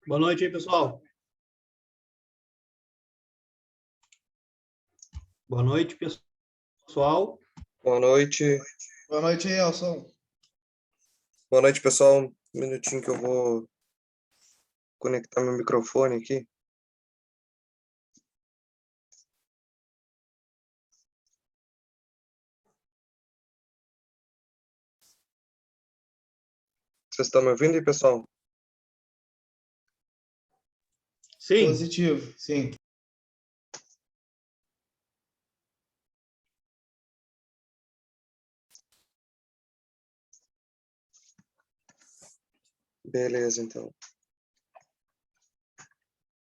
Boa noite aí, pessoal. Boa noite, pessoal. Boa noite. Boa noite, Elson. Boa noite, pessoal. Um minutinho que eu vou conectar meu microfone aqui. Vocês estão me ouvindo aí, pessoal? Sim. Positivo, sim. Beleza, então.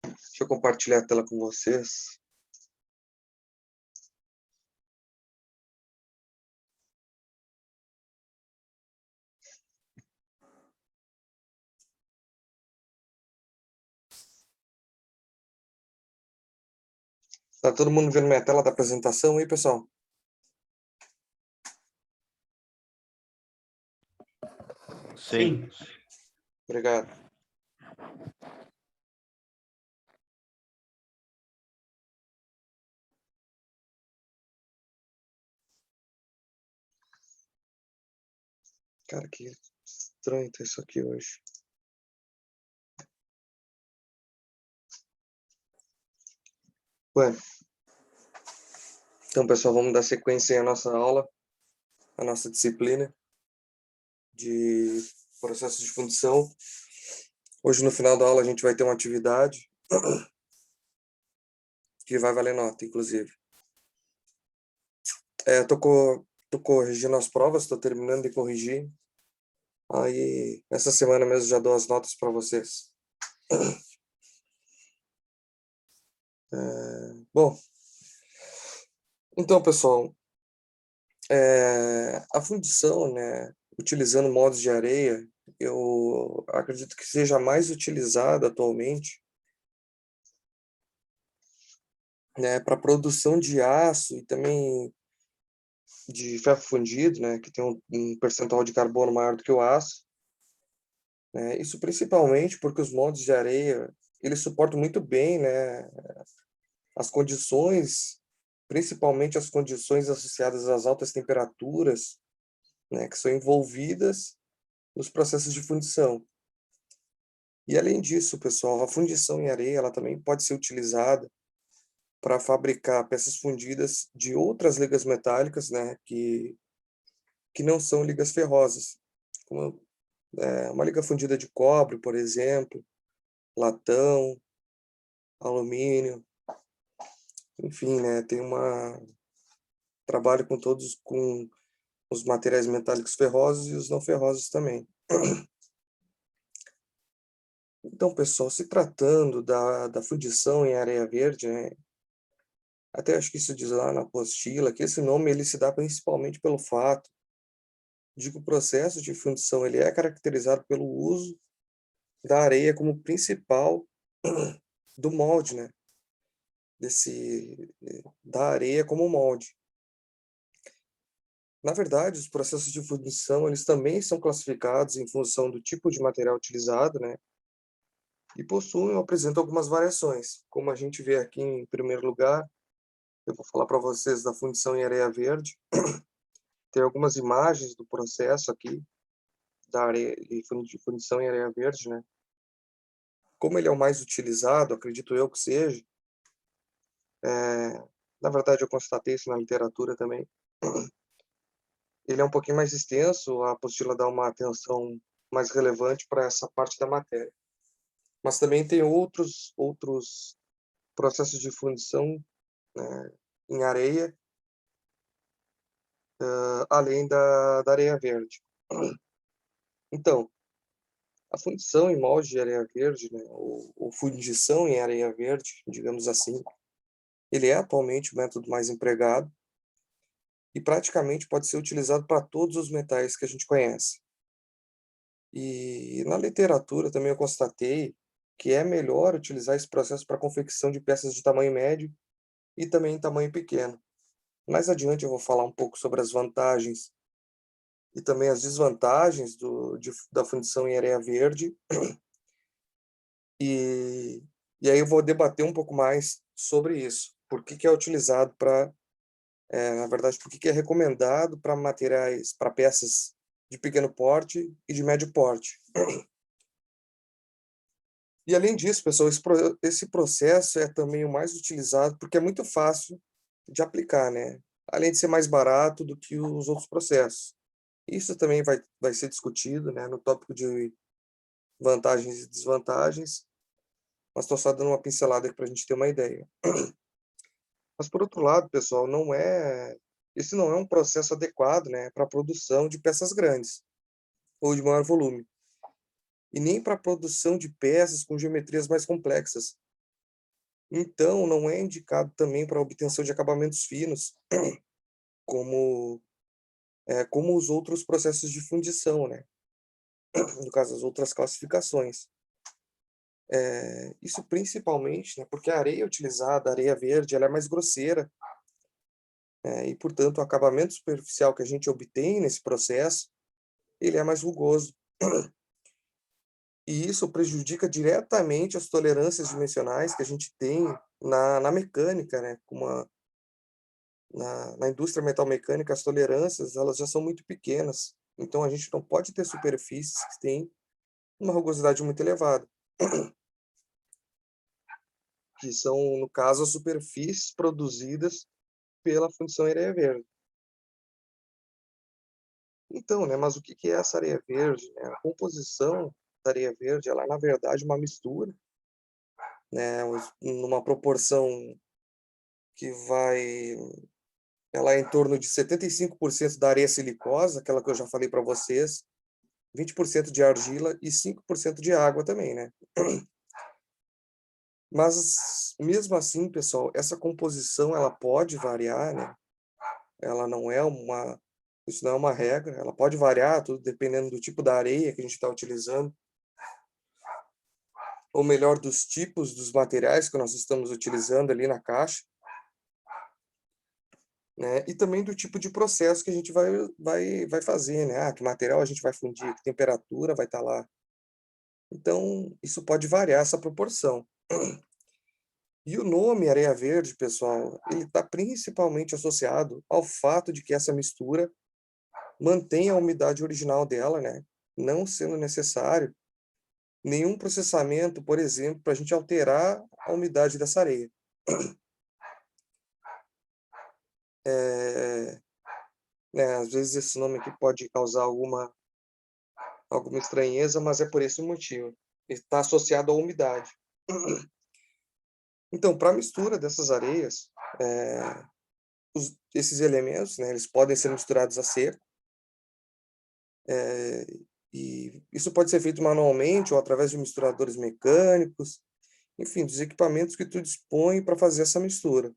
Deixa eu compartilhar a tela com vocês. Tá todo mundo vendo minha tela da apresentação aí, pessoal? Sim. Obrigado. Cara, que estranho tá isso aqui hoje. Ué. Então, pessoal, vamos dar sequência aí à nossa aula, à nossa disciplina de processos de fundição. Hoje, no final da aula, a gente vai ter uma atividade que vai valer nota, inclusive. Tô corrigindo as provas, tô terminando de corrigir. Aí, essa semana mesmo já dou as notas para vocês. Bom, então, pessoal, a fundição, né, utilizando modos de areia, eu acredito que seja mais utilizada atualmente, né, para produção de aço e também de ferro fundido, né, que tem um percentual de carbono maior do que o aço. Né, isso principalmente porque os modos de areia, eles suportam muito bem, né, as condições, principalmente as condições associadas às altas temperaturas, né, que são envolvidas nos processos de fundição. E além disso, pessoal, a fundição em areia, ela também pode ser utilizada para fabricar peças fundidas de outras ligas metálicas, né, que não são ligas ferrosas, como uma liga fundida de cobre, por exemplo, latão, alumínio, enfim, né, tem trabalho com os materiais metálicos ferrosos e os não ferrosos também. Então, pessoal, se tratando da fundição em areia verde, né, até acho que isso diz lá na apostila, que esse nome ele se dá principalmente pelo fato de que o processo de fundição ele é caracterizado pelo uso da areia como principal do molde, né, da areia como molde. Na verdade, os processos de fundição, eles também são classificados em função do tipo de material utilizado, né, e possuem ou apresentam algumas variações. Como a gente vê aqui em primeiro lugar, eu vou falar para vocês da fundição em areia verde. Tem algumas imagens do processo aqui da areia de fundição em areia verde, né? Como ele é o mais utilizado, acredito eu que seja. Na verdade, eu constatei isso na literatura também. Ele é um pouquinho mais extenso, a apostila dá uma atenção mais relevante para essa parte da matéria. Mas também tem outros processos de fundição, né, em areia, além da areia verde. Então, a fundição em molde de areia verde, né, ou fundição em areia verde, digamos assim, ele é atualmente o método mais empregado e praticamente pode ser utilizado para todos os metais que a gente conhece. E na literatura também eu constatei que é melhor utilizar esse processo para confecção de peças de tamanho médio e também tamanho pequeno. Mais adiante eu vou falar um pouco sobre as vantagens e também as desvantagens da fundição em areia verde E, e aí eu vou debater um pouco mais sobre isso. Por que que é utilizado para, na verdade, por que que é recomendado para materiais, para peças de pequeno porte e de médio porte. E além disso, pessoal, esse processo é também o mais utilizado porque é muito fácil de aplicar, né? Além de ser mais barato do que os outros processos. Isso também vai ser discutido, né, no tópico de vantagens e desvantagens, mas estou só dando uma pincelada aqui para a gente ter uma ideia. Mas, por outro lado, pessoal, esse não é um processo adequado, né, para a produção de peças grandes ou de maior volume, e nem para a produção de peças com geometrias mais complexas. Então, não é indicado também para a obtenção de acabamentos finos, como, como os outros processos de fundição, né? No caso, as outras classificações. Isso principalmente, né, porque a areia utilizada, a areia verde, ela é mais grosseira, e, portanto, o acabamento superficial que a gente obtém nesse processo, ele é mais rugoso. E isso prejudica diretamente as tolerâncias dimensionais que a gente tem na mecânica, né? Na indústria metalmecânica, as tolerâncias elas já são muito pequenas. Então, a gente não pode ter superfícies que têm uma rugosidade muito elevada, que são, no caso, as superfícies produzidas pela fundição areia verde. Então, né, mas o que é essa areia verde, né? A composição da areia verde, ela é, na verdade, uma mistura, né, numa proporção que vai, ela é em torno de 75% da areia silicosa, aquela que eu já falei para vocês, 20% de argila e 5% de água também, né? Mas, mesmo assim, pessoal, essa composição, ela pode variar, né? Ela não é isso não é uma regra, ela pode variar, tudo dependendo do tipo da areia que a gente está utilizando, ou melhor, dos tipos dos materiais que nós estamos utilizando ali na caixa, né? E também do tipo de processo que a gente vai fazer, né? Que material a gente vai fundir, que temperatura vai estar lá. Então, isso pode variar essa proporção. E o nome areia verde, pessoal, ele está principalmente associado ao fato de que essa mistura mantém a umidade original dela, né? Não sendo necessário nenhum processamento, por exemplo, para a gente alterar a umidade dessa areia. Né, às vezes esse nome aqui pode causar alguma estranheza, mas é por esse motivo. Está associado à umidade. Então, para a mistura dessas areias, esses elementos, né, eles podem ser misturados a seco, e isso pode ser feito manualmente ou através de misturadores mecânicos, enfim, dos equipamentos que tu dispõe para fazer essa mistura.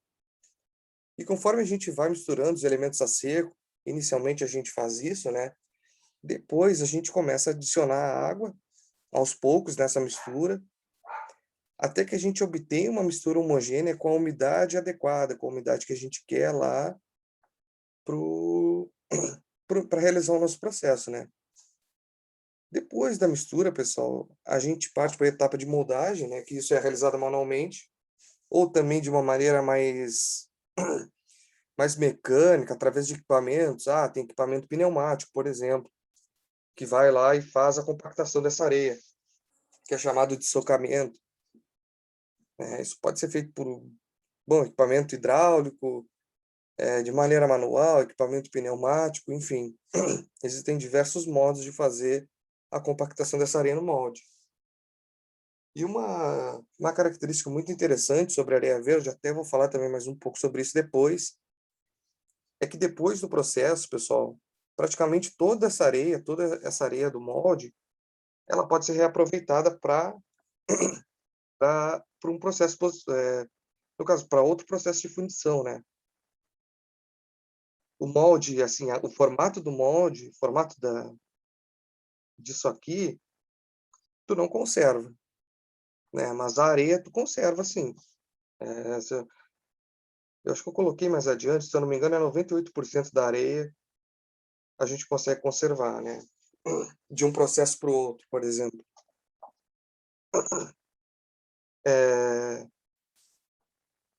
E conforme a gente vai misturando os elementos a seco, inicialmente a gente faz isso, né? Depois a gente começa a adicionar água aos poucos nessa mistura, até que a gente obtenha uma mistura homogênea com a umidade adequada, com a umidade que a gente quer lá para realizar o nosso processo, né? Depois da mistura, pessoal, a gente parte para a etapa de moldagem, né? Que isso é realizado manualmente, ou também de uma maneira mais mecânica, através de equipamentos. Tem equipamento pneumático, por exemplo, que vai lá e faz a compactação dessa areia, que é chamado de socamento. Isso pode ser feito por, equipamento hidráulico, de maneira manual, equipamento pneumático, enfim. Existem diversos modos de fazer a compactação dessa areia no molde. E uma característica muito interessante sobre a areia verde, até vou falar também mais um pouco sobre isso depois, é que depois do processo, pessoal, praticamente toda essa areia do molde, ela pode ser reaproveitada para um processo, no caso, para outro processo de fundição, né? O molde, assim, o formato do molde, o formato disso aqui, tu não conserva, né? Mas a areia tu conserva, sim. Eu acho que eu coloquei mais adiante, se eu não me engano, é 98% da areia a gente consegue conservar, né? De um processo para o outro, por exemplo.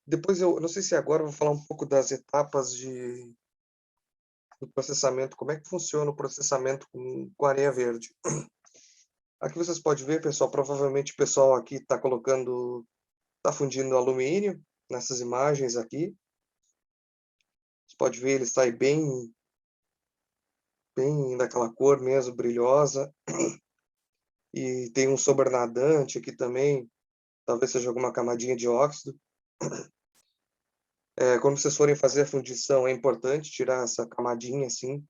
Depois eu não sei se agora eu vou falar um pouco das etapas do processamento, como é que funciona o processamento com areia verde. Aqui vocês podem ver, pessoal, provavelmente o pessoal aqui está fundindo alumínio nessas imagens aqui. Você pode ver, ele sai bem daquela cor mesmo, brilhosa. E tem um sobrenadante aqui também, talvez seja alguma camadinha de óxido. Quando vocês forem fazer a fundição, é importante tirar essa camadinha assim,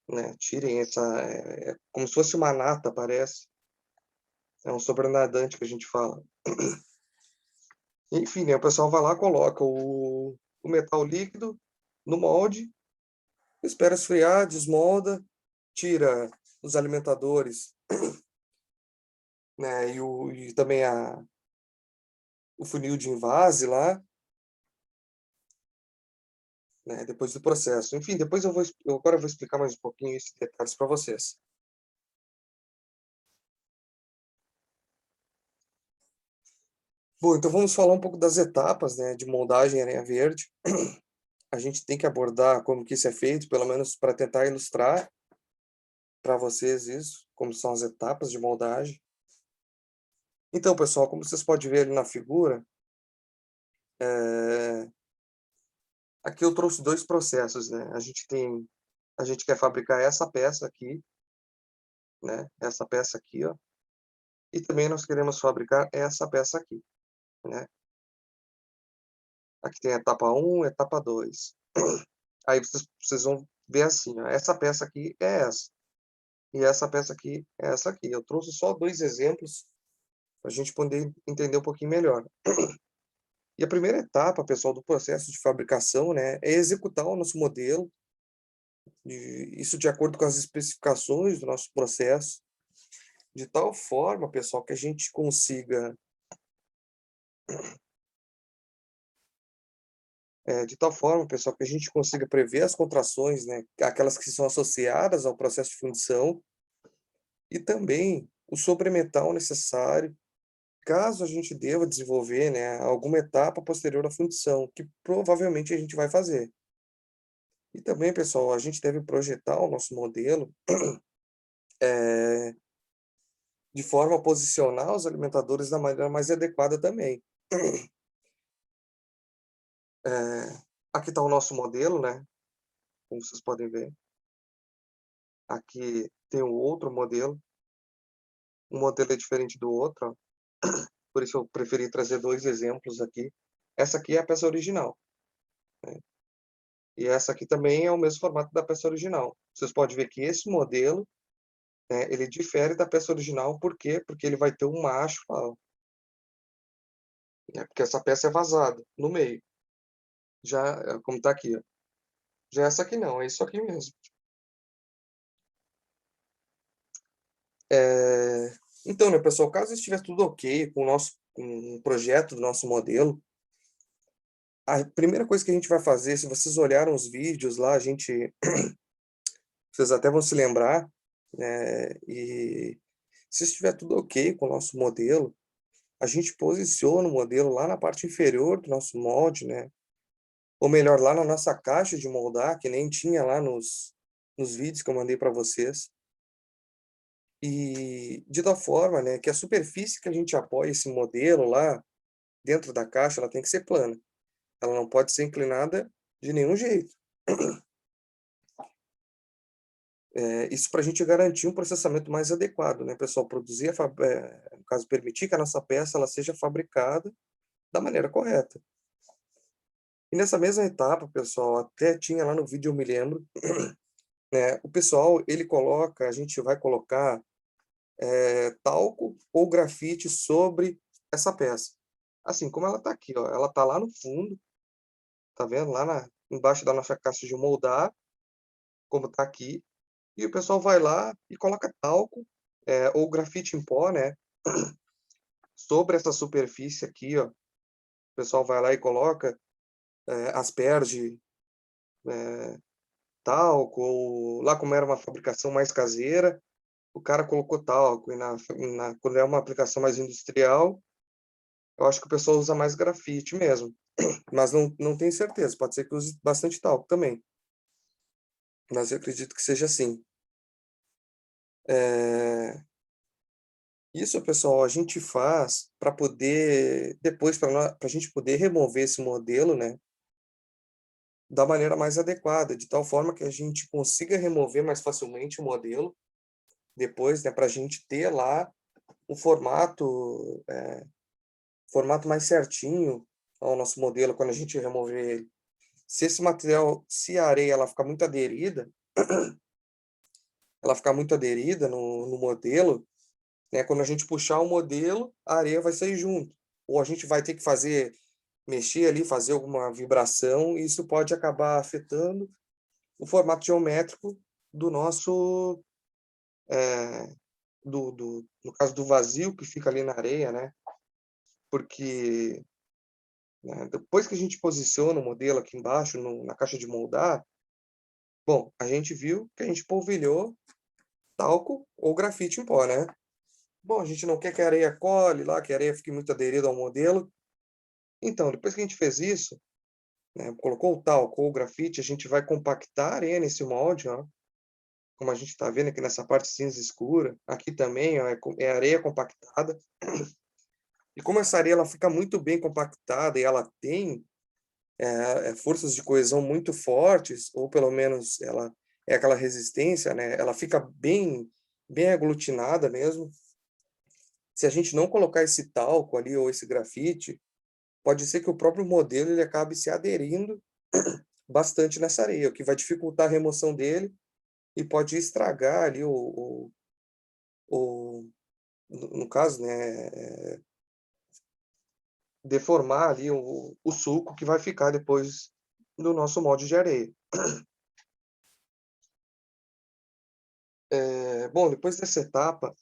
né? Tirem essa, como se fosse uma nata, parece. É um sobrenadante que a gente fala. Enfim, né, o pessoal vai lá, coloca o metal líquido no molde, espera esfriar, desmolda, tira os alimentadores, né, e também o funil de invase lá, né, depois do processo. Enfim, depois agora eu vou explicar mais um pouquinho esses detalhes para vocês. Bom, então vamos falar um pouco das etapas, né, de moldagem em areia verde. A gente tem que abordar como que isso é feito, pelo menos para tentar ilustrar para vocês isso, como são as etapas de moldagem. Então, pessoal, como vocês podem ver ali na figura, aqui eu trouxe dois processos, né? A gente quer fabricar essa peça aqui, né? Essa peça aqui, ó. E também nós queremos fabricar essa peça aqui, né? Aqui tem a etapa 1, etapa 2. Aí vocês vão ver assim, ó, essa peça aqui é essa. E essa peça aqui é essa aqui. Eu trouxe só dois exemplos para a gente poder entender um pouquinho melhor. E a primeira etapa, pessoal, do processo de fabricação, né, é executar o nosso modelo, isso de acordo com as especificações do nosso processo, de tal forma, pessoal, que a gente consiga prever as contrações, né, aquelas que são associadas ao processo de fundição, e também o sobremetal necessário, caso a gente deva desenvolver, né, alguma etapa posterior à fundição, que provavelmente a gente vai fazer. E também, pessoal, a gente deve projetar o nosso modelo de forma a posicionar os alimentadores da maneira mais adequada também. Aqui está o nosso modelo, né? Como vocês podem ver. Aqui tem um outro modelo. Um modelo é diferente do outro, ó. Por isso eu preferi trazer dois exemplos aqui. Essa aqui é a peça original, né? E essa aqui também é o mesmo formato da peça original. Vocês podem ver que esse modelo, né, ele difere da peça original. Por quê? Porque ele vai ter um macho lá, ó, né? Porque essa peça é vazada no meio. Já, como está aqui, ó. Já essa aqui não, é isso aqui mesmo. Então, né, pessoal, caso estiver tudo ok com o projeto do nosso modelo, a primeira coisa que a gente vai fazer, se vocês olharam os vídeos lá, vocês até vão se lembrar, né, e se estiver tudo ok com o nosso modelo, a gente posiciona o modelo lá na parte inferior do nosso molde, né, ou melhor, lá na nossa caixa de moldar, que nem tinha lá nos vídeos que eu mandei para vocês. E de tal forma, né, que a superfície que a gente apoia esse modelo lá dentro da caixa, ela tem que ser plana. Ela não pode ser inclinada de nenhum jeito. Isso para a gente garantir um processamento mais adequado, né, pessoal? No caso, permitir que a nossa peça ela seja fabricada da maneira correta. E nessa mesma etapa, pessoal, até tinha lá no vídeo, eu me lembro, né, o pessoal, a gente vai colocar talco ou grafite sobre essa peça. Assim, como ela está aqui, ó, ela está lá no fundo, tá vendo? Embaixo da nossa caixa de moldar, como está aqui. E o pessoal vai lá e coloca talco ou grafite em pó, né? Sobre essa superfície aqui, ó. O pessoal vai lá e coloca asperge, talco, ou lá como era uma fabricação mais caseira, o cara colocou talco, e quando é uma aplicação mais industrial, eu acho que o pessoal usa mais grafite mesmo. Mas não tenho certeza, pode ser que use bastante talco também. Mas eu acredito que seja assim. Isso, pessoal, a gente faz para poder, depois, para a gente poder remover esse modelo, né, da maneira mais adequada, de tal forma que a gente consiga remover mais facilmente o modelo, depois, né, para a gente ter lá o formato mais certinho ao nosso modelo quando a gente remover ele. Se esse material, se a areia ela ficar muito aderida, no modelo, né, quando a gente puxar o modelo, a areia vai sair junto. Ou a gente vai ter que mexer ali, fazer alguma vibração, e isso pode acabar afetando o formato geométrico do nosso, no caso do vazio que fica ali na areia, né? Porque, né, depois que a gente posiciona o modelo aqui embaixo, na caixa de moldar, bom, a gente viu que a gente polvilhou talco ou grafite em pó, né? Bom, a gente não quer que a areia cole lá, que a areia fique muito aderida ao modelo. Então, depois que a gente fez isso, né, colocou o talco ou o grafite, a gente vai compactar a areia nesse molde, ó, como a gente está vendo aqui nessa parte cinza escura. Aqui também, ó, é areia compactada. E como essa areia ela fica muito bem compactada e ela tem forças de coesão muito fortes, ou pelo menos ela é aquela resistência, né? Ela fica bem aglutinada mesmo. Se a gente não colocar esse talco ali ou esse grafite, pode ser que o próprio modelo ele acabe se aderindo bastante nessa areia, o que vai dificultar a remoção dele e pode estragar ali no caso, né, deformar ali o suco que vai ficar depois do nosso molde de areia. Bom, depois dessa etapa,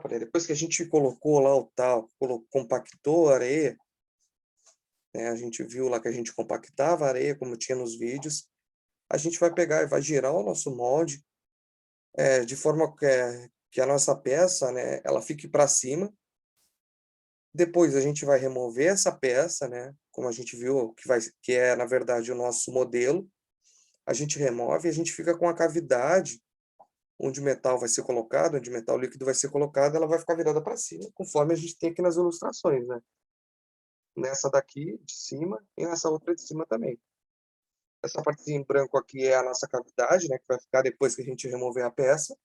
né, depois que a gente colocou lá o talco, compactou a areia, né, a gente viu lá que a gente compactava a areia, como tinha nos vídeos, a gente vai pegar e vai girar o nosso molde, de forma que a nossa peça, né, ela fique para cima. Depois a gente vai remover essa peça, né, como a gente viu, que é, na verdade, o nosso modelo. A gente remove e a gente fica com a cavidade onde o metal vai ser colocado, onde o metal líquido vai ser colocado, ela vai ficar virada para cima, conforme a gente tem aqui nas ilustrações, né? Nessa daqui, de cima, e nessa outra de cima também. Essa partezinha em branco aqui é a nossa cavidade, né, que vai ficar depois que a gente remover a peça.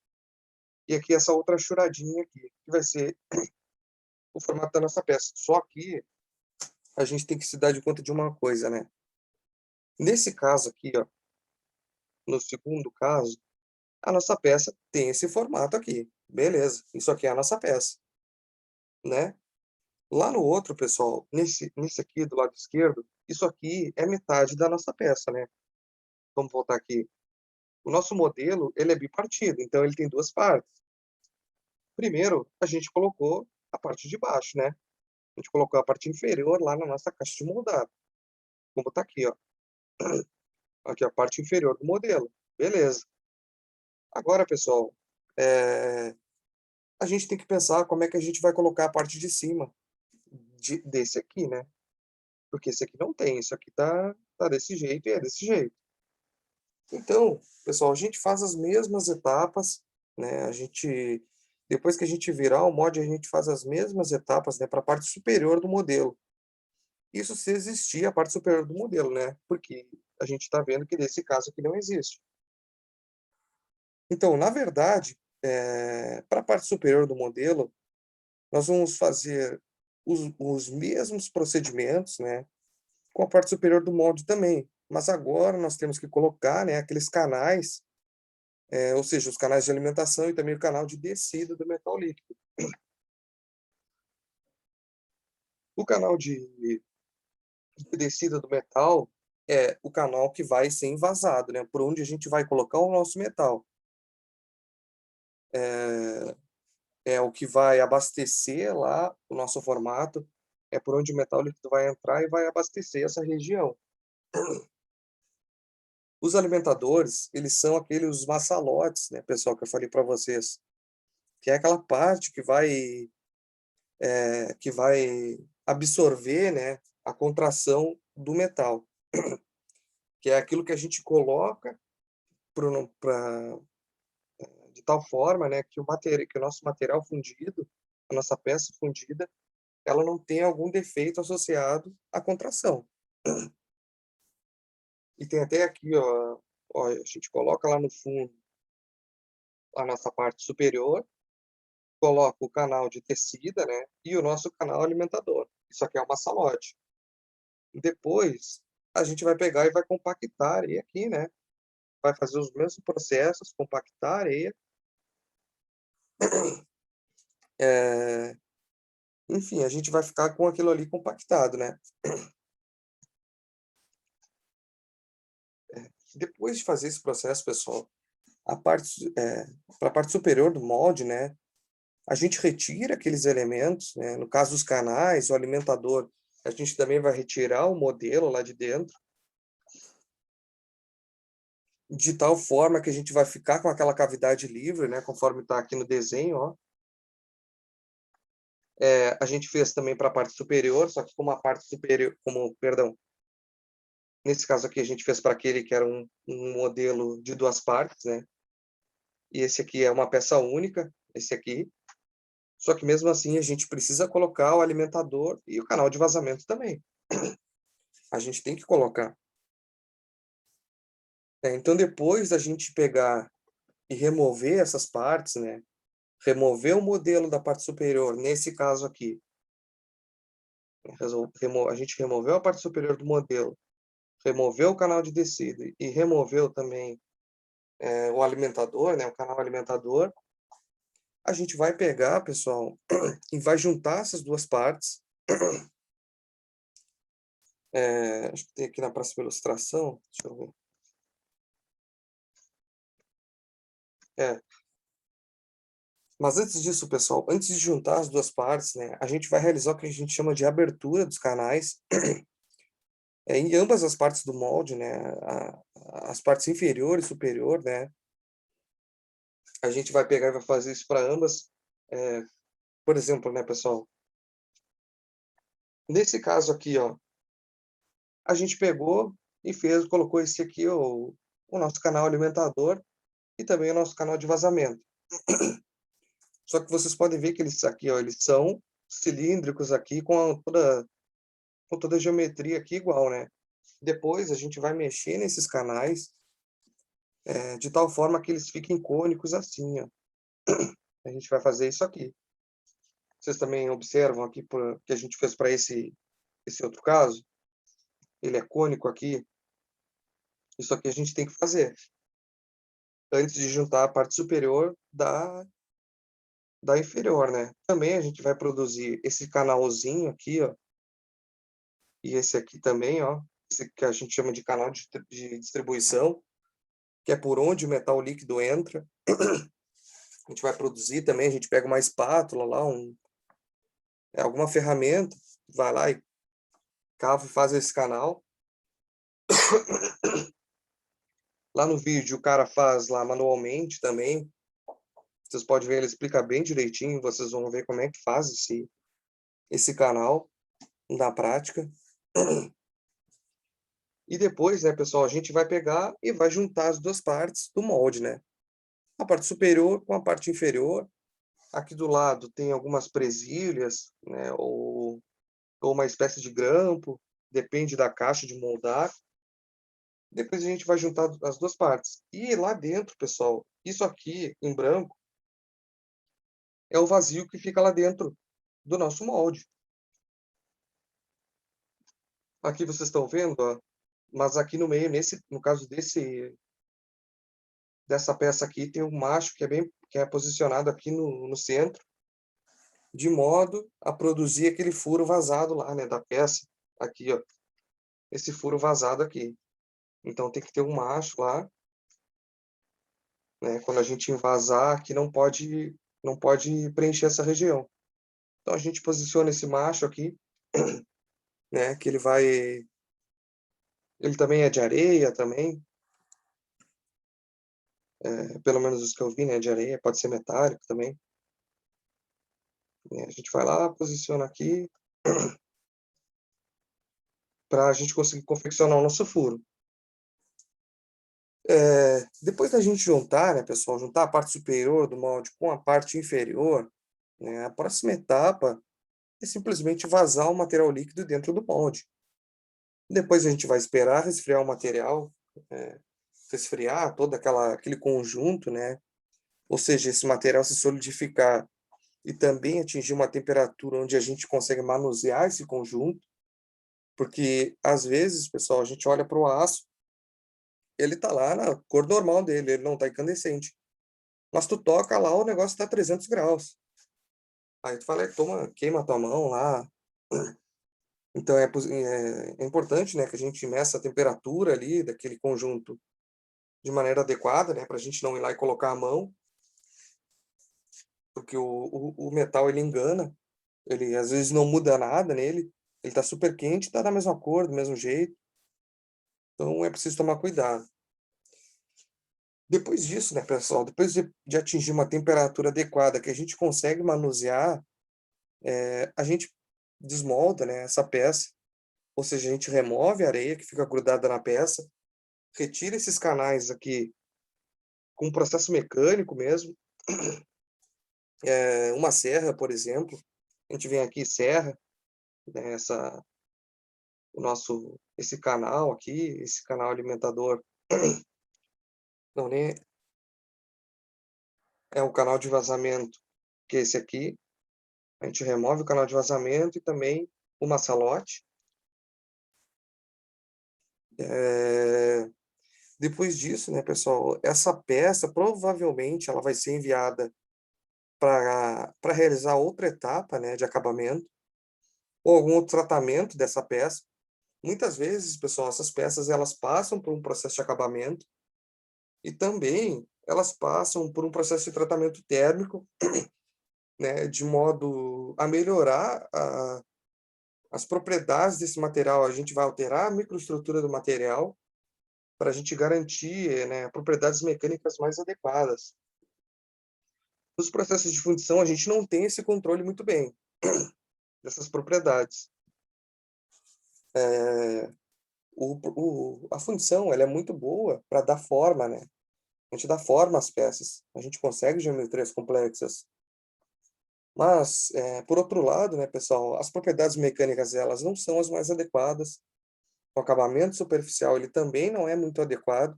E aqui essa outra churadinha aqui, que vai ser o formato da nossa peça. Só que a gente tem que se dar de conta de uma coisa, né? Nesse caso aqui, ó, no segundo caso, a nossa peça tem esse formato aqui. Beleza, isso aqui é a nossa peça, né? Lá no outro, pessoal, nesse aqui do lado esquerdo, isso aqui é metade da nossa peça, né? Vamos voltar aqui. O nosso modelo, ele é bipartido, então ele tem duas partes. Primeiro, a gente colocou a parte de baixo, né? A gente colocou a parte inferior lá na nossa caixa de moldado. Vamos botar aqui, ó. Aqui a parte inferior do modelo. Beleza. Agora, pessoal, a gente tem que pensar como é que a gente vai colocar a parte de cima desse aqui, né? Porque esse aqui não tem, isso aqui tá desse jeito e é desse jeito. Então, pessoal, a gente faz as mesmas etapas, né? Depois que a gente virar o mod, a gente faz as mesmas etapas, né, para a parte superior do modelo. Isso se existir a parte superior do modelo, né? Porque a gente está vendo que nesse caso aqui não existe. Então, na verdade, para a parte superior do modelo, nós vamos fazer os mesmos procedimentos, né, com a parte superior do molde também. Mas agora nós temos que colocar, né, aqueles canais, ou seja, os canais de alimentação e também o canal de descida do metal líquido. O canal de descida do metal é o canal que vai ser envasado, né, por onde a gente vai colocar o nosso metal. É o que vai abastecer lá o nosso formato, é por onde o metal líquido vai entrar e vai abastecer essa região. Os alimentadores, eles são aqueles maçalotes, né, pessoal, que eu falei para vocês, que é aquela parte que vai absorver, né, a contração do metal, que é aquilo que a gente coloca pra, de tal forma, né, que que o nosso material fundido, a nossa peça fundida, ela não tem algum defeito associado à contração. E tem até aqui, ó, a gente coloca lá no fundo a nossa parte superior, coloca o canal de tecida, né, e o nosso canal alimentador. Isso aqui é uma salote. Depois, a gente vai pegar e vai compactar a areia aqui, né? Vai fazer os mesmos processos, compactar a areia. Enfim, a gente vai ficar com aquilo ali compactado, né? Depois de fazer esse processo, pessoal, para a parte superior do molde, né? A gente retira aqueles elementos, né? No caso dos canais, o alimentador, a gente também vai retirar o modelo lá de dentro, de tal forma que a gente vai ficar com aquela cavidade livre, né? Conforme está aqui no desenho, ó. A gente fez também para a parte superior, só que como a parte superior, perdão, nesse caso aqui a gente fez para aquele que era um modelo de 2 partes, né? E esse aqui é uma peça única, esse aqui. Só que mesmo assim a gente precisa colocar o alimentador e o canal de vazamento também. A gente tem que colocar. Então depois da gente pegar e remover essas partes, né? Remover o modelo da parte superior, nesse caso aqui. A gente removeu a parte superior do modelo, removeu o canal de descida e removeu também o alimentador, né, o canal alimentador, a gente vai pegar, pessoal, e vai juntar essas duas partes. Acho que tem aqui na próxima ilustração, deixa eu ver. Mas antes disso, pessoal, antes de juntar as duas partes, né, a gente vai realizar o que a gente chama de abertura dos canais em ambas as partes do molde, né, as partes inferior e superior, né. A gente vai pegar e vai fazer isso para ambas. Por exemplo, né, pessoal, nesse caso aqui, ó, a gente pegou e colocou esse aqui, o nosso canal alimentador e também o nosso canal de vazamento. Só que vocês podem ver que eles aqui, ó, eles são cilíndricos aqui com toda a geometria aqui igual, né? Depois a gente vai mexer nesses canais de tal forma que eles fiquem cônicos assim, ó. A gente vai fazer isso aqui. Vocês também observam aqui que a gente fez para esse outro caso. Ele é cônico aqui. Isso aqui a gente tem que fazer antes de juntar a parte superior da inferior, né? Também a gente vai produzir esse canalzinho aqui, ó, e esse aqui também, ó, esse que a gente chama de canal de distribuição, que é por onde o metal líquido entra. A gente vai produzir também, a gente pega uma espátula lá, alguma ferramenta, vai lá e cava e faz esse canal. Lá no vídeo o cara faz lá manualmente também. Vocês podem ver, ele explica bem direitinho, vocês vão ver como é que faz esse canal na prática. E depois, né, pessoal, a gente vai pegar e vai juntar as duas partes do molde, né? A parte superior com a parte inferior. Aqui do lado tem algumas presilhas, né, ou uma espécie de grampo, depende da caixa de moldar. Depois a gente vai juntar as duas partes. E lá dentro, pessoal, isso aqui em branco é o vazio que fica lá dentro do nosso molde. Aqui vocês estão vendo, ó, mas aqui no meio, no caso dessa peça aqui, tem um macho que é posicionado aqui no centro, de modo a produzir aquele furo vazado lá, né, da peça. Aqui, ó, esse furo vazado aqui. Então tem que ter um macho lá, né? Quando a gente envasar, aqui não pode preencher essa região. Então a gente posiciona esse macho aqui, né? Que ele também é de areia também. pelo menos os que eu vi, né, de areia, pode ser metálico também. A gente vai lá, posiciona aqui, para a gente conseguir confeccionar o nosso furo. Depois da gente juntar, né, pessoal, juntar a parte superior do molde com a parte inferior, né, a próxima etapa é simplesmente vazar o material líquido dentro do molde. Depois a gente vai esperar resfriar o material, resfriar todo aquele conjunto, né? Ou seja, esse material se solidificar e também atingir uma temperatura onde a gente consegue manusear esse conjunto, porque às vezes, pessoal, a gente olha para o aço, ele tá lá na cor normal dele, ele não tá incandescente. Mas tu toca lá, o negócio tá 300 graus. Aí tu fala, toma, queima a tua mão lá. Então é importante, né, que a gente meça a temperatura ali daquele conjunto de maneira adequada, né, para a gente não ir lá e colocar a mão, porque o metal ele engana, ele às vezes não muda nada nele, ele tá super quente, tá da mesma cor, do mesmo jeito, então é preciso tomar cuidado. Depois disso, né, pessoal, depois de atingir uma temperatura adequada que a gente consegue manusear, a gente desmolda, né, essa peça, ou seja, a gente remove a areia que fica grudada na peça, retira esses canais aqui com um processo mecânico mesmo, uma serra, por exemplo, a gente vem aqui e serra, né, esse canal aqui, esse canal alimentador, não, nem é o canal de vazamento, que é esse aqui, a gente remove o canal de vazamento e também o maçalote. Depois disso, né, pessoal, essa peça provavelmente ela vai ser enviada para realizar outra etapa, né, de acabamento, ou algum outro tratamento dessa peça. Muitas vezes, pessoal, essas peças elas passam por um processo de acabamento e também elas passam por um processo de tratamento térmico, né, de modo a melhorar as propriedades desse material. A gente vai alterar a microestrutura do material para a gente garantir, né, propriedades mecânicas mais adequadas. Nos processos de fundição, a gente não tem esse controle muito bem dessas propriedades. A fundição ela é muito boa para dar forma, né? A gente dá forma às peças, a gente consegue geometrias complexas. Mas, por outro lado, né, pessoal, as propriedades mecânicas elas não são as mais adequadas. O acabamento superficial ele também não é muito adequado.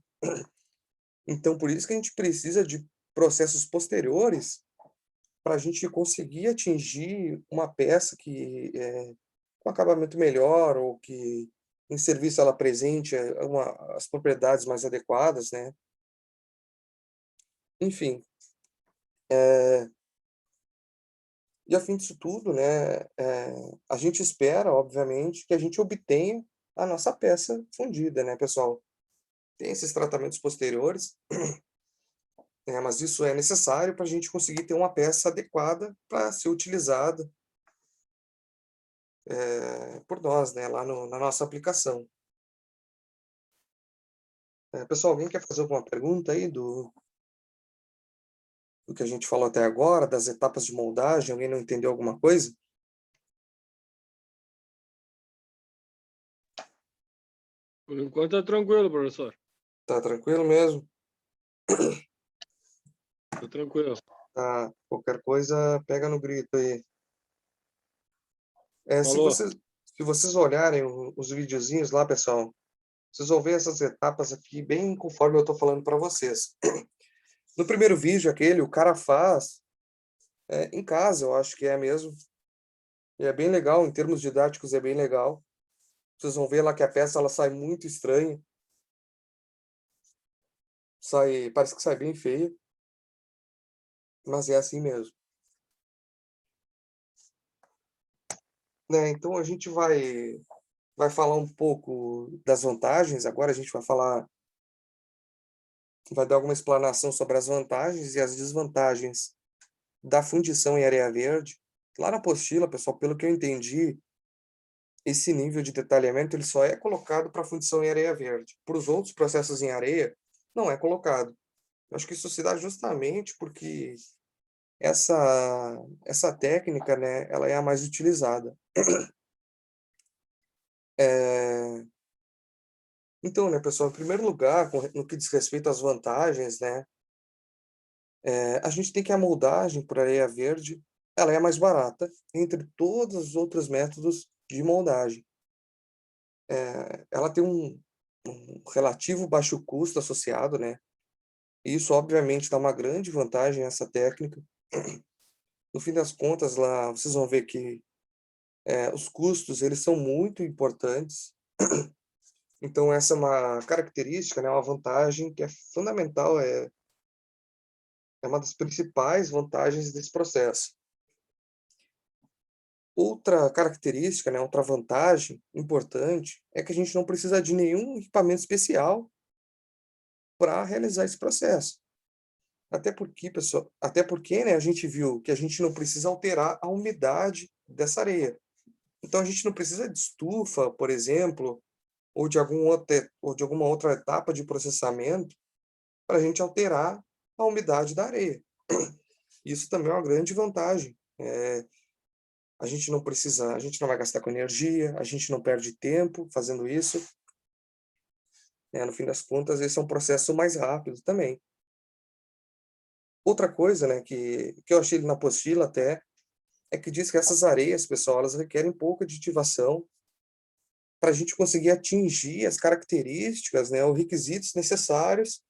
Então, por isso que a gente precisa de processos posteriores para a gente conseguir atingir uma peça que com acabamento melhor ou que em serviço ela apresente as propriedades mais adequadas, né? Enfim, e a fim disso tudo, né, a gente espera, obviamente, que a gente obtenha a nossa peça fundida, né, pessoal? Tem esses tratamentos posteriores, né, mas isso é necessário para a gente conseguir ter uma peça adequada para ser utilizada por nós, né, lá na nossa aplicação. Pessoal, alguém quer fazer alguma pergunta aí do que a gente falou até agora, das etapas de moldagem? Alguém não entendeu alguma coisa? Por enquanto tá tranquilo, professor. Tá tranquilo mesmo? Tá tranquilo. Tá, qualquer coisa, pega no grito aí. Se Falou. vocês olharem os videozinhos lá, pessoal, vocês vão ver essas etapas aqui bem conforme eu estou falando para vocês. No primeiro vídeo, o cara faz em casa, eu acho que é mesmo. E é bem legal, em termos didáticos é bem legal. Vocês vão ver lá que a peça ela sai muito estranha. Parece que sai bem feia. Mas é assim mesmo. Né, então a gente vai falar um pouco das vantagens. Agora a gente vai dar alguma explanação sobre as vantagens e as desvantagens da fundição em areia verde. Lá na apostila, pessoal, pelo que eu entendi, esse nível de detalhamento ele só é colocado para fundição em areia verde. Para os outros processos em areia, não é colocado. Eu acho que isso se dá justamente porque essa técnica, né, ela é a mais utilizada. Eh, então, né, pessoal, em primeiro lugar, no que diz respeito às vantagens, né, a gente tem que a moldagem por areia verde, ela é a mais barata entre todos os outros métodos de moldagem. Ela tem um relativo baixo custo associado, né, e isso obviamente dá uma grande vantagem a essa técnica. No fim das contas, lá vocês vão ver que, os custos, eles são muito importantes, então essa é uma característica, né, uma vantagem que é fundamental, é uma das principais vantagens desse processo. Outra característica, né, outra vantagem importante, é que a gente não precisa de nenhum equipamento especial para realizar esse processo. Até porque, né, a gente viu que a gente não precisa alterar a umidade dessa areia. Então a gente não precisa de estufa, por exemplo, ou de alguma outra etapa de processamento para a gente alterar a umidade da areia. Isso também é uma grande vantagem. A gente não vai gastar com energia, a gente não perde tempo fazendo isso, né, no fim das contas, esse é um processo mais rápido também. Outra coisa, né, que eu achei na apostila até, é que diz que essas areias, pessoal, elas requerem pouca aditivação para a gente conseguir atingir as características, né, os requisitos necessários,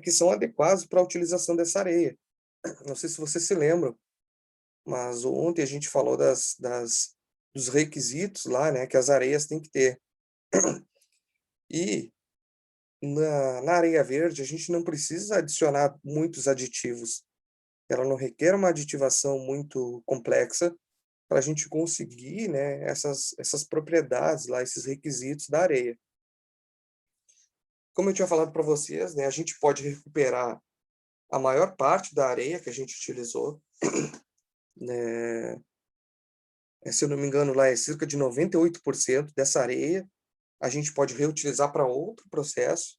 que são adequados para a utilização dessa areia. Não sei se vocês se lembram, mas ontem a gente falou dos requisitos lá, né, que as areias têm que ter. E na areia verde a gente não precisa adicionar muitos aditivos. Ela não requer uma aditivação muito complexa para a gente conseguir, né, essas propriedades lá, esses requisitos da areia. Como eu tinha falado para vocês, né, a gente pode recuperar a maior parte da areia que a gente utilizou, né, se eu não me engano, lá é cerca de 98% dessa areia, a gente pode reutilizar para outro processo,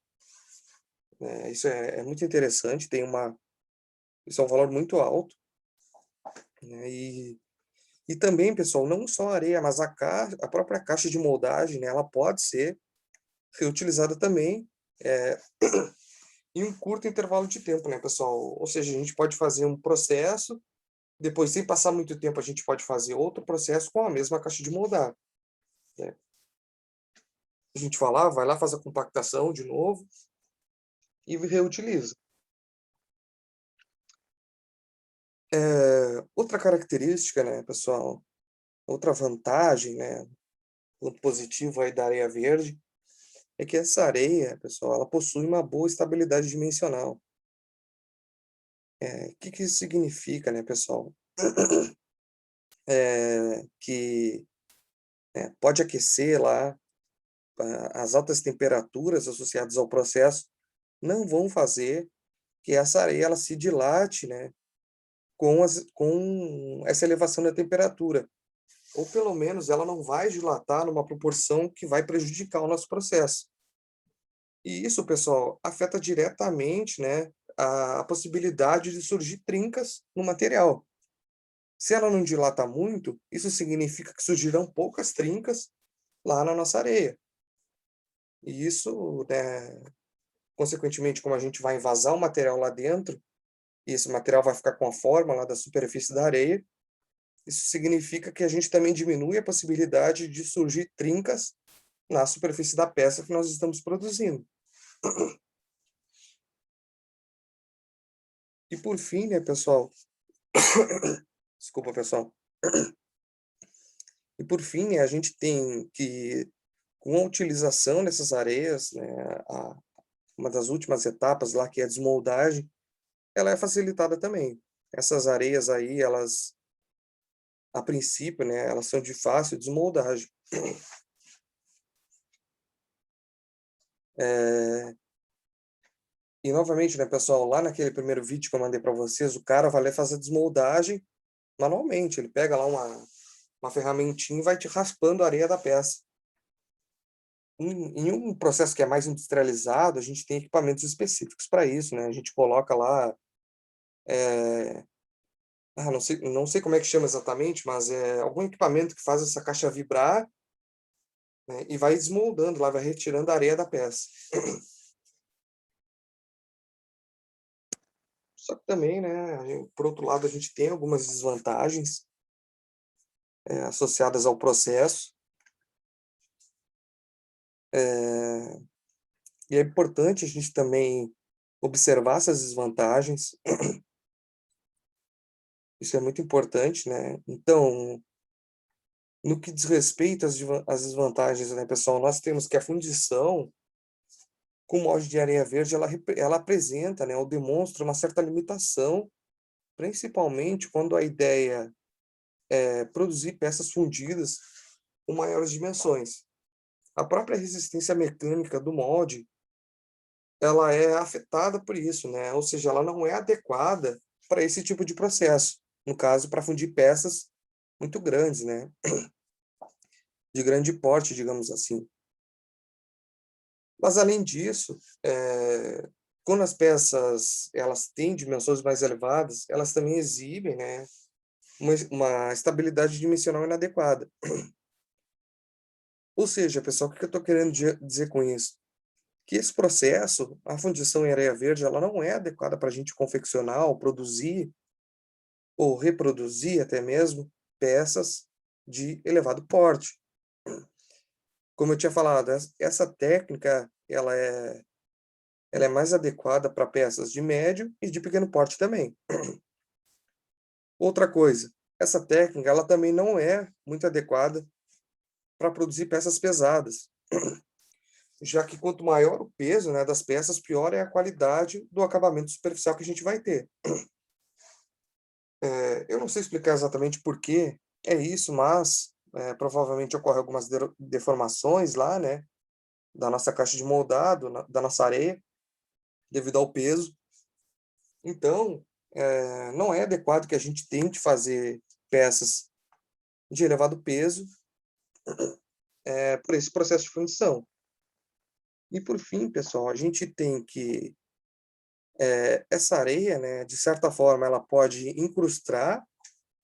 né, isso é muito interessante, isso é um valor muito alto, né, e também, pessoal, não só a areia, mas a própria caixa de moldagem, né, ela pode ser reutilizada também, em um curto intervalo de tempo, né, pessoal? Ou seja, a gente pode fazer um processo, depois, sem passar muito tempo, a gente pode fazer outro processo com a mesma caixa de moldar, né? A gente vai lá, faz a compactação de novo e reutiliza. Outra característica, né, pessoal, outra vantagem, né, ponto positivo aí da areia verde, é que essa areia, pessoal, ela possui uma boa estabilidade dimensional. Que isso significa, né, pessoal? Que pode aquecer lá, as altas temperaturas associadas ao processo não vão fazer que essa areia ela se dilate, né, com essa elevação da temperatura, ou pelo menos ela não vai dilatar numa proporção que vai prejudicar o nosso processo. E isso, pessoal, afeta diretamente, né, a possibilidade de surgir trincas no material. Se ela não dilata muito, isso significa que surgirão poucas trincas lá na nossa areia. E isso, né, consequentemente, como a gente vai envasar o material lá dentro, e esse material vai ficar com a forma lá da superfície da areia, isso significa que a gente também diminui a possibilidade de surgir trincas na superfície da peça que nós estamos produzindo. E por fim, né, pessoal, desculpa, pessoal. E por fim, né, a gente tem que, com a utilização dessas areias, né, uma das últimas etapas lá, que é a desmoldagem, ela é facilitada também. Essas areias aí, elas, a princípio, né, elas são de fácil desmoldagem. E novamente, né, pessoal, lá naquele primeiro vídeo que eu mandei para vocês, o cara vai lá fazer a desmoldagem manualmente. Ele pega lá uma ferramentinha e vai te raspando a areia da peça. Em um processo que é mais industrializado, a gente tem equipamentos específicos para isso, né? A gente coloca lá, não sei como é que chama exatamente, mas é algum equipamento que faz essa caixa vibrar, né, e vai desmoldando lá, vai retirando a areia da peça. Só que também, né, por outro lado, a gente tem algumas desvantagens associadas ao processo. E é importante a gente também observar essas desvantagens. Isso é muito importante, né? Então, no que diz respeito às desvantagens, né, pessoal, nós temos que a fundição com molde de areia verde, ela apresenta, né, ou demonstra uma certa limitação, principalmente quando a ideia é produzir peças fundidas com maiores dimensões. A própria resistência mecânica do molde, ela é afetada por isso, né? Ou seja, ela não é adequada para esse tipo de processo. No caso, para fundir peças muito grandes, né? De grande porte, digamos assim. Mas, além disso, quando as peças elas têm dimensões mais elevadas, elas também exibem, né, uma estabilidade dimensional inadequada. Ou seja, pessoal, o que eu estou querendo dizer com isso? Que esse processo, a fundição em areia verde, ela não é adequada para a gente confeccionar ou produzir ou reproduzir até mesmo peças de elevado porte. Como eu tinha falado, essa técnica ela é mais adequada para peças de médio e de pequeno porte também. Outra coisa, essa técnica ela também não é muito adequada para produzir peças pesadas, já que quanto maior o peso, né, das peças, pior é a qualidade do acabamento superficial que a gente vai ter. Eu não sei explicar exatamente por que é isso, mas provavelmente ocorre algumas deformações lá, né, da nossa caixa de moldado, da nossa areia, devido ao peso. Então, não é adequado que a gente tente fazer peças de elevado peso por esse processo de fundição. E, por fim, pessoal, a gente tem que essa areia, né, de certa forma, ela pode incrustar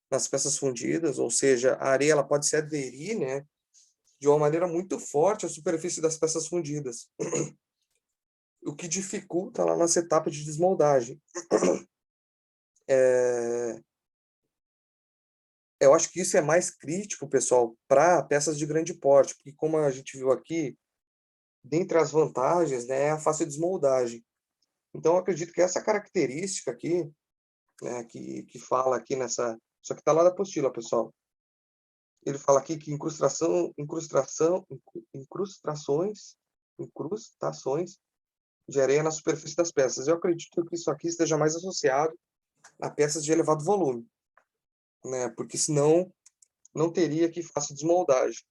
nas peças fundidas, ou seja, a areia ela pode se aderir, né, de uma maneira muito forte à superfície das peças fundidas, o que dificulta lá nessa etapa de desmoldagem. Eu acho que isso é mais crítico, pessoal, para peças de grande porte, porque como a gente viu aqui, dentre as vantagens, né, é a fácil desmoldagem. Então, eu acredito que essa característica aqui, né, que fala aqui nessa... Isso aqui está lá da apostila, pessoal. Ele fala aqui que incrustações de areia na superfície das peças. Eu acredito que isso aqui esteja mais associado a peças de elevado volume, né? Porque senão não teria que fácil desmoldagem,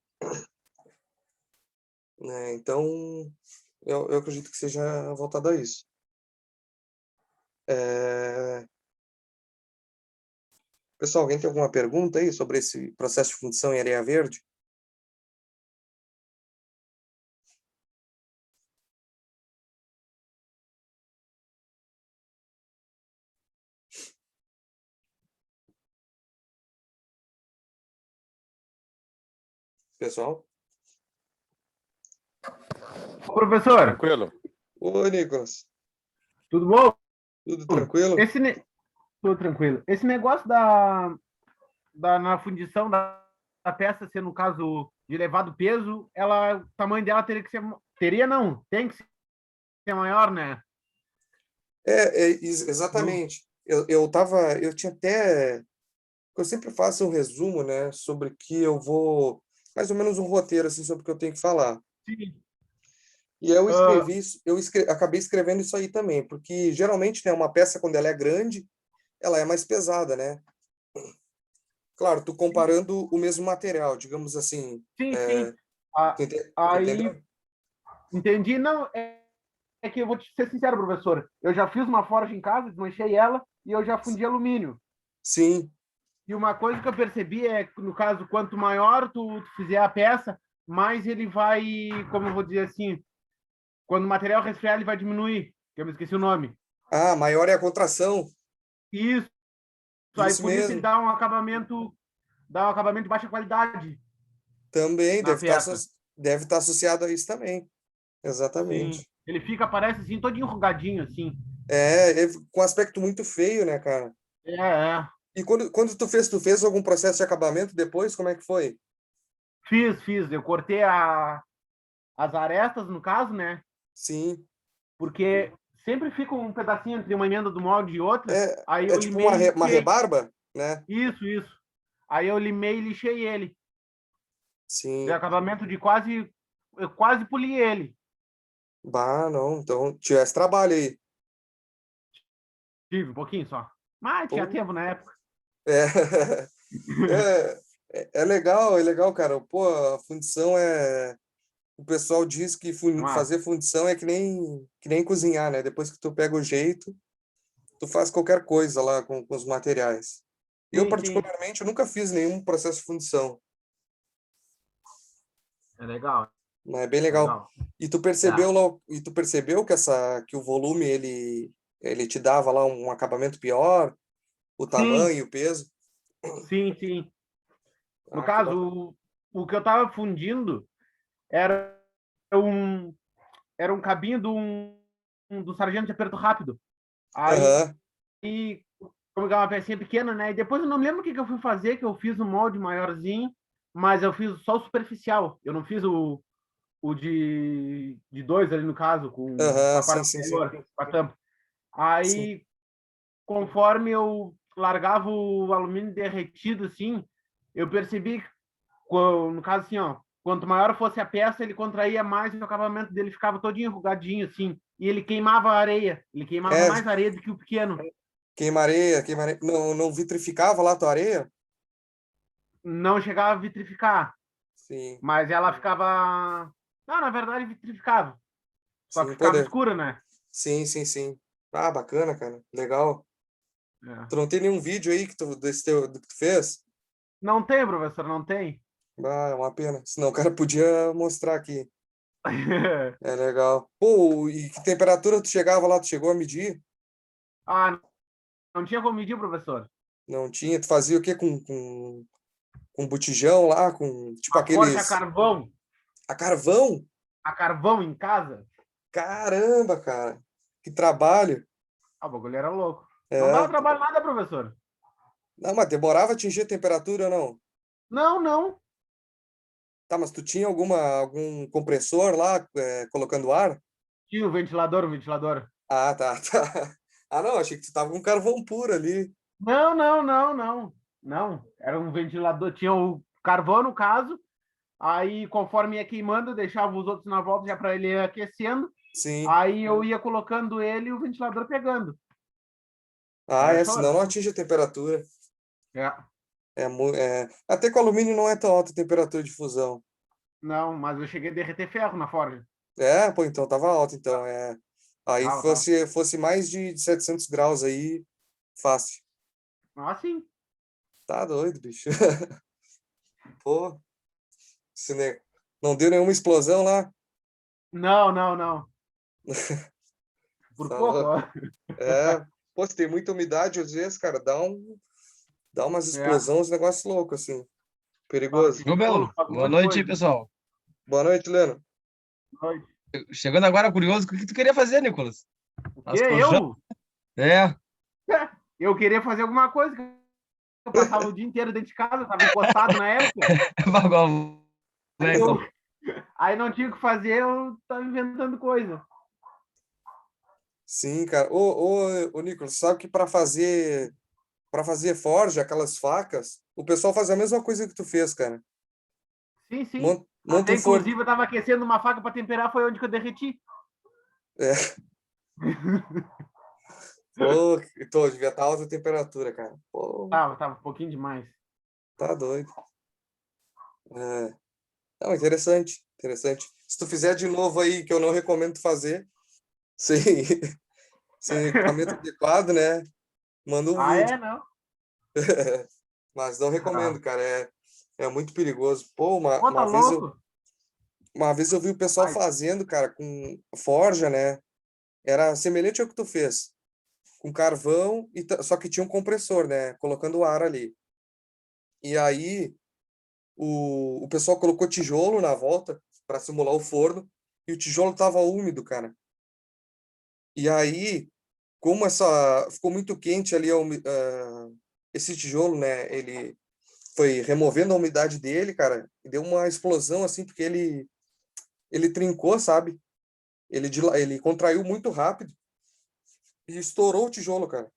né? Então, eu acredito que seja voltado a isso. Pessoal, alguém tem alguma pergunta aí sobre esse processo de fundição em areia verde? Pessoal? Ô, professor, Tranquilo? Oi, Nicolas. tudo bom? Tudo tranquilo? Tudo tranquilo. Esse negócio na fundição da peça ser, no caso, de elevado peso, o tamanho dela teria que ser... Teria não, tem que ser maior, né? Exatamente. Eu tinha até... Eu sempre faço um resumo, né, sobre que eu vou... Mais ou menos um roteiro, assim, sobre o que eu tenho que falar. Sim. E eu escrevi isso, acabei escrevendo isso aí também, porque geralmente, né, uma peça, quando ela é grande, ela é mais pesada, né? Claro, tu comparando o mesmo material, digamos assim. Sim. Ah, aí, Entendeu? entendi. Não, é que eu vou te ser sincero, professor. Eu já fiz uma forja em casa, desmanchei ela e eu já fundi alumínio. Sim, E uma coisa que eu percebi é que, no caso, quanto maior tu fizer a peça, mais ele vai, como eu vou dizer assim, quando o material resfriar, ele vai diminuir. Eu me esqueci o nome. Ah, maior é a contração. Isso. Aí Isso por isso ele mesmo. dá um acabamento de baixa qualidade Também na peça. deve estar associado a isso também. Sim. Exatamente. Ele fica, parece assim, todo enrugadinho, assim. Com aspecto muito feio, né, cara? É. E quando tu fez algum processo de acabamento depois? Como é que foi? Fiz. Eu cortei as arestas, no caso, né? Sim. Porque sempre fica um pedacinho entre uma emenda do molde e outra. Aí É eu tipo limei e uma lixei. rebarba, né? Isso. Aí eu limei e lixei ele. Deu Sim. acabamento de quase... Eu quase poli ele. Bah, não. Então, tivesse trabalho aí. Tive um pouquinho só. Mas tinha Pô, tempo na época. É, é legal, cara. Pô, a fundição é. O pessoal diz que Mas, fazer fundição é que nem cozinhar, né? Depois que tu pega o jeito, tu faz qualquer coisa lá com os materiais. Eu, sim. particularmente, eu nunca fiz nenhum processo de fundição, É legal. mas é bem É legal. legal. E tu percebeu que o volume ele te dava lá um acabamento pior, o Sim, tamanho, o peso? sim. No Ah, que bacana. caso, o que eu tava fundindo era um, era um cabinho do sargento de aperto rápido. Aí, Aham. como é uma pecinha pequena, né? E depois eu não lembro o que eu fui fazer, que eu fiz um molde maiorzinho, mas eu fiz só o superficial. Eu não fiz o de dois ali, no caso, com Aham, a sim, parte sim, sim. superior, com a tampa. Sim. Aí, conforme eu largava o alumínio derretido, assim, eu percebi que, no caso, assim, ó, quanto maior fosse a peça, ele contraía mais e o acabamento dele ficava todo enrugadinho, assim. E ele queimava a areia. Ele queimava É, mais areia do que o pequeno. queimaria. Não, não vitrificava lá a tua areia? Não chegava a vitrificar, Sim, mas ela ficava... Não, na verdade, vitrificava. Só que sim, ficava poder. escura, né? Sim. Ah, bacana, cara. Legal. É. Tu não tem nenhum vídeo aí do que tu fez? Não tem, professor, não tem. Ah, é uma pena. Senão o cara podia mostrar aqui. É legal. Pô, e que temperatura tu chegava lá? Tu chegou a medir? Ah, não tinha como medir, professor. Não tinha? Tu fazia o quê com botijão lá? Com, tipo A forja aqueles... carvão. A carvão? A carvão em casa. Caramba, cara. Que trabalho. Ah, o bagulho era louco. Não dava É. trabalho nada, professor. Não, mas demorava a atingir a temperatura ou não? Não. Tá, mas tu tinha algum compressor lá, colocando ar? Tinha o ventilador. Ah, tá, tá. Ah, não, achei que tu tava com carvão puro ali. Não. Era um ventilador. Tinha o carvão, no caso. Aí, conforme ia queimando, eu deixava os outros na volta já para ele ir aquecendo. Sim. Aí eu ia colocando ele e o ventilador pegando. Ah, Era senão chora. não atinge a temperatura. É. Até com alumínio não é tão alta a temperatura de fusão. Não, mas eu cheguei a derreter ferro na forja. Pô, então tava alto, então. Aí Tava. fosse mais de 700 graus aí, fácil. Ah, sim. Tá doido, bicho. Pô, não deu nenhuma explosão lá? Não. Por Tá pouco, louco. ó. Pô, se tem muita umidade, às vezes, cara, dá umas É. explosões, negócio louco, assim. Fala, Perigoso. Ô, Belo, tijolo, faz um boa monte de noite aí, coisa. pessoal. Boa noite, Leno. Noite. Chegando agora curioso, o que tu queria fazer, Nicolas? O quê? As projetos? Eu? É, Eu queria fazer alguma coisa, que eu passava o dia inteiro dentro de casa, estava encostado na época. Bagulho, Aí, né, então. aí não tinha o que fazer, eu estava inventando coisa. Sim, cara. Ô, Nicolas, sabe que para fazer forja, aquelas facas, o pessoal faz a mesma coisa que tu fez, cara. Sim. Monta Até, um forno. inclusive, eu estava aquecendo uma faca para temperar, foi onde que eu derreti. É, pô, devia estar alta a temperatura, cara. Pô, Tava um pouquinho demais. tá doido. É. Não, interessante. Se tu fizer de novo aí, que eu não recomendo tu fazer, sem, sem equipamento adequado, né? Manda um Ah, é? vídeo. Não. Mas não Ah, recomendo, cara. É muito perigoso. Pô, pô, tá louco? Uma vez eu vi o pessoal Ai. fazendo, cara, com forja, né? Era semelhante ao que tu fez. Com carvão, só que tinha um compressor, né? Colocando ar ali. E aí o pessoal colocou tijolo na volta para simular o forno e o tijolo tava úmido, cara. E aí, como ficou muito quente ali esse tijolo, né? Ele foi removendo a umidade dele, cara, e deu uma explosão assim, porque ele trincou, sabe? Ele contraiu muito rápido e estourou o tijolo, cara.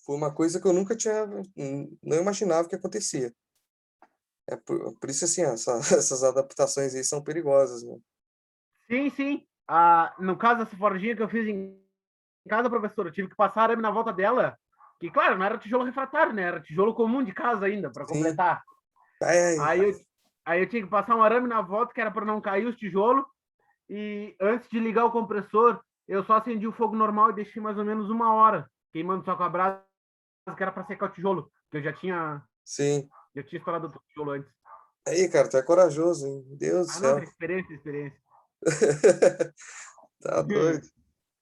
Foi uma coisa que eu nunca tinha, não imaginava que acontecia. Por isso, assim, essas adaptações aí são perigosas, né? Sim, sim. No caso dessa forjinha que eu fiz em casa, professor, eu tive que passar arame na volta dela, que, claro, não era tijolo refratário, né? Era tijolo comum de casa ainda, para Sim. completar. É, Aí eu tinha que passar um arame na volta, que era para não cair os tijolos, e antes de ligar o compressor, eu só acendi o fogo normal e deixei mais ou menos 1 hora, queimando só com a brasa, que era para secar o tijolo, que eu já tinha sim. estourado o tijolo antes. Aí, cara, tu é corajoso, hein? Deus do Não, céu. experiência. Tá doido.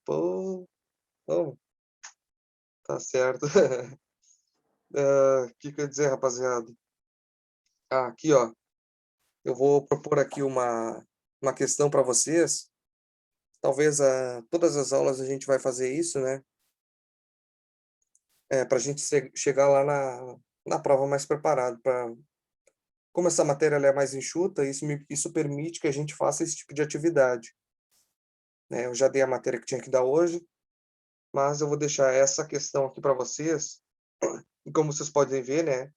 Pô, bom, tá certo. O que que eu ia dizer, rapaziada? Aqui, ó. Eu vou propor aqui uma questão para vocês. Talvez todas as aulas a gente vai fazer isso, né? Para a gente chegar lá na prova mais preparado. Como essa matéria ela é mais enxuta, isso permite que a gente faça esse tipo de atividade. Né? Eu já dei a matéria que tinha que dar hoje, mas eu vou deixar essa questão aqui para vocês. E como vocês podem ver, né?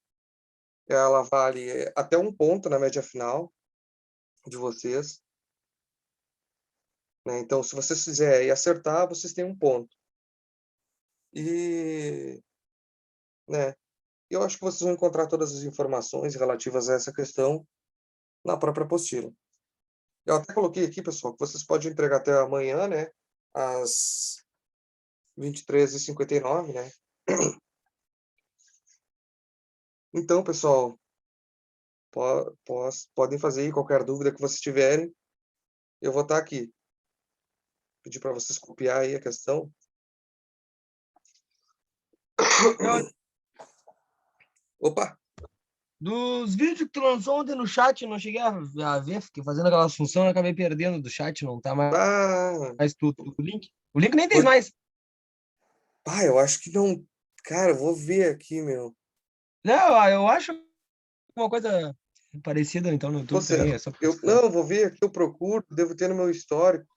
Ela vale até 1 ponto na média final de vocês. Né? Então, se vocês fizerem e acertar, vocês têm 1 ponto. E, né? Eu acho que vocês vão encontrar todas as informações relativas a essa questão na própria apostila. Eu até coloquei aqui, pessoal, que vocês podem entregar até amanhã, né? Às 23h59, né? Então, pessoal, podem fazer aí qualquer dúvida que vocês tiverem. Eu vou estar aqui. Pedir para vocês copiar aí a questão. Opa! Dos vídeos que tu lançou ontem no chat, não cheguei a ver, fiquei fazendo aquelas funções e acabei perdendo do chat, não tá Ah, mais o link. O link nem tem Vou- mais. eu acho que não. Cara, eu vou ver aqui, meu. Não, eu acho uma coisa parecida, então, no YouTube Você, também, é só pesquisar. não, vou ver aqui, eu procuro, devo ter no meu histórico.